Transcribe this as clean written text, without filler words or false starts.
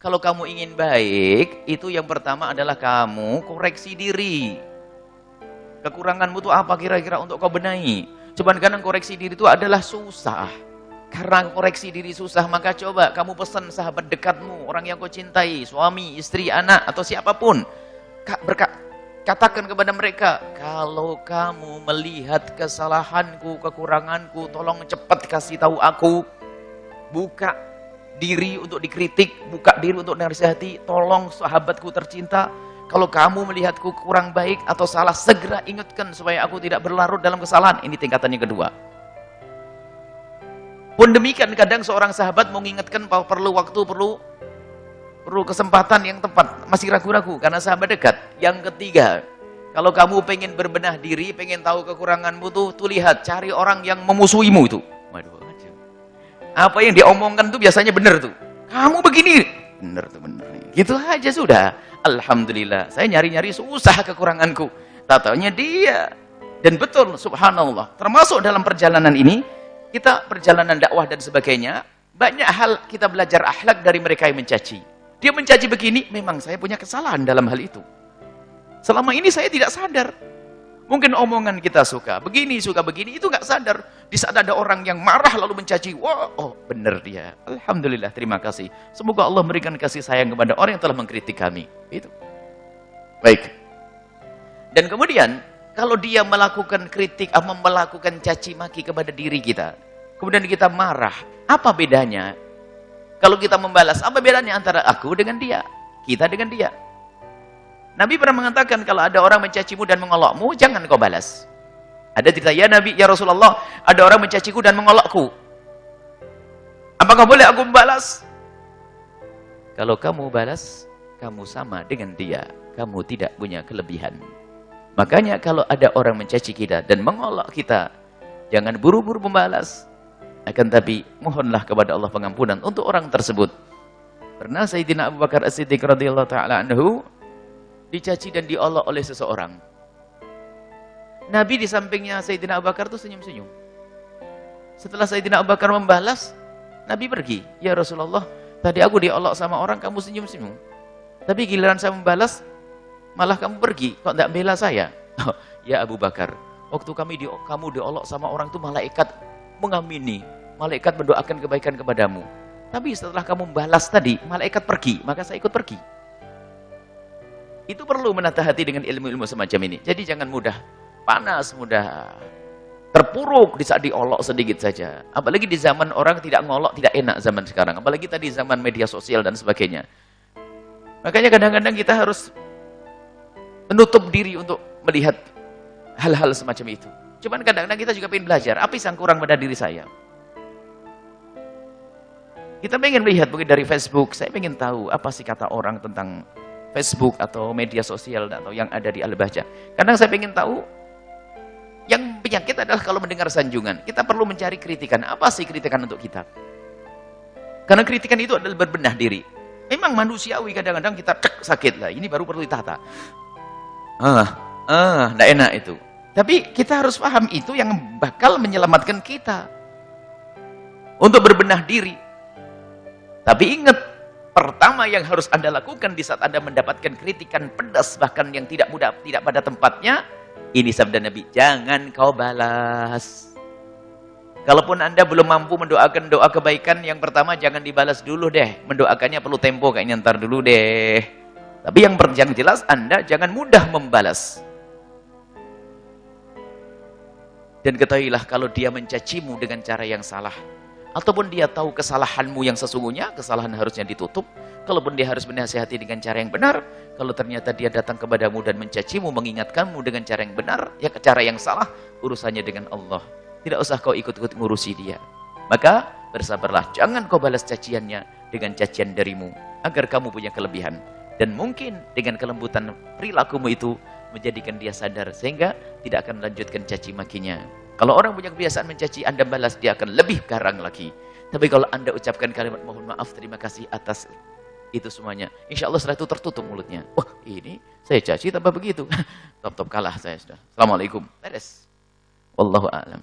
Kalau kamu ingin baik, itu yang pertama adalah kamu koreksi diri. Kekuranganmu itu apa kira-kira untuk kau benahi? Cuman kadang koreksi diri itu adalah susah. Karena koreksi diri susah, maka coba kamu pesan sahabat dekatmu, orang yang kau cintai, suami, istri, anak, atau siapapun. Katakan kepada mereka, kalau kamu melihat kesalahanku, kekuranganku, tolong cepat kasih tahu aku. Buka diri untuk dikritik, buka diri untuk dinasihati. Tolong sahabatku tercinta, kalau kamu melihatku kurang baik atau salah, segera ingatkan supaya aku tidak berlarut dalam kesalahan. Ini tingkatan yang kedua. Pun demikian, kadang seorang sahabat mengingatkan bahwa perlu waktu, perlu kesempatan yang tepat, masih ragu-ragu karena sahabat dekat. Yang ketiga, kalau kamu pengen berbenah diri, pengen tahu kekuranganmu tuh lihat, cari orang yang memusuhimu itu. Waduh, apa yang diomongkan tuh biasanya benar tuh. Kamu begini, benar tuh, benar. Gitu aja sudah. Alhamdulillah, saya nyari-nyari susah kekuranganku. Tatanya dia. Dan betul, subhanallah. Termasuk dalam perjalanan ini, kita perjalanan dakwah dan sebagainya, banyak hal kita belajar akhlak dari mereka yang mencaci. Dia mencaci begini, memang saya punya kesalahan dalam hal itu. Selama ini saya tidak sadar. Mungkin omongan kita suka begini, itu nggak sadar. Di saat ada orang yang marah lalu mencaci, wah, oh benar dia. Alhamdulillah, terima kasih. Semoga Allah memberikan kasih sayang kepada orang yang telah mengkritik kami. Itu. Baik. Dan kemudian, kalau dia melakukan kritik atau melakukan caci maki kepada diri kita, kemudian kita marah, apa bedanya? Kalau kita membalas, apa bedanya antara aku dengan dia, kita dengan dia? Nabi pernah mengatakan, kalau ada orang mencacimu dan mengolokmu, jangan kau balas. Ada cerita, ya Nabi, ya Rasulullah, ada orang mencaciku dan mengolokku. Apakah boleh aku membalas? Kalau kamu balas, kamu sama dengan dia. Kamu tidak punya kelebihan. Makanya kalau ada orang mencaci kita dan mengolok kita, jangan buru-buru membalas. Akan tapi mohonlah kepada Allah pengampunan untuk orang tersebut. Pernah Sayyidina Abu Bakar As-Siddiq radhiyallahu taala anhu dicaci dan diolok oleh seseorang. Nabi di sampingnya Sayyidina Abu Bakar itu senyum-senyum. Setelah Sayyidina Abu Bakar membalas, Nabi pergi. Ya Rasulullah, tadi aku diolok sama orang, kamu senyum-senyum. Tapi giliran saya membalas, malah kamu pergi, kok tidak bela saya? Oh, ya Abu Bakar, waktu kamu diolok sama orang itu malaikat mengamini, malaikat mendoakan kebaikan kepadamu. Tapi setelah kamu membalas tadi, malaikat pergi, maka saya ikut pergi. Itu perlu menatah hati dengan ilmu-ilmu semacam ini. Jadi jangan mudah panas, mudah terpuruk di saat diolok sedikit saja. Apalagi di zaman orang tidak ngolok, tidak enak zaman sekarang. Apalagi tadi zaman media sosial dan sebagainya. Makanya kadang-kadang kita harus menutup diri untuk melihat hal-hal semacam itu. Cuman kadang-kadang kita juga ingin belajar, apa yang kurang pada diri saya? Kita pengen melihat mungkin dari Facebook, saya pengen tahu apa sih kata orang tentang Facebook atau media sosial atau yang ada di Al-Bahjah. Kadang saya pengen tahu, yang penyakit adalah kalau mendengar sanjungan, kita perlu mencari kritikan. Apa sih kritikan untuk kita? Karena kritikan itu adalah berbenah diri. Memang manusiawi kadang-kadang kita sakit lah, ini baru perlu ditata. Nggak enak itu. Tapi kita harus paham itu yang bakal menyelamatkan kita untuk berbenah diri. Tapi ingat, pertama yang harus Anda lakukan di saat Anda mendapatkan kritikan pedas bahkan yang tidak pada tempatnya, ini sabda Nabi, jangan kau balas. Kalaupun Anda belum mampu mendoakan doa kebaikan, yang pertama jangan dibalas dulu deh. Mendoakannya perlu tempo, kayaknya ntar dulu deh. Tapi yang jelas Anda jangan mudah membalas. Dan ketahuilah kalau dia mencacimu dengan cara yang salah, ataupun dia tahu kesalahanmu yang sesungguhnya, kesalahan harusnya ditutup. Kalaupun dia harus menasihati dengan cara yang benar, kalau ternyata dia datang kepadamu dan mencacimu, mengingatkanmu dengan cara yang benar, ya cara yang salah, urusannya dengan Allah. Tidak usah kau ikut-ikut ngurusi dia. Maka bersabarlah, jangan kau balas caciannya dengan cacian darimu, agar kamu punya kelebihan. Dan mungkin dengan kelembutan perilakumu itu menjadikan dia sadar, sehingga tidak akan melanjutkan caci makinya. Kalau orang punya kebiasaan mencaci, Anda balas, dia akan lebih garang lagi. Tapi kalau Anda ucapkan kalimat mohon maaf, terima kasih atas itu semuanya, insya Allah setelah itu tertutup mulutnya. Wah, ini saya caci tanpa begitu. Top kalah saya sudah. Assalamualaikum. Beres. Wallahu a'lam.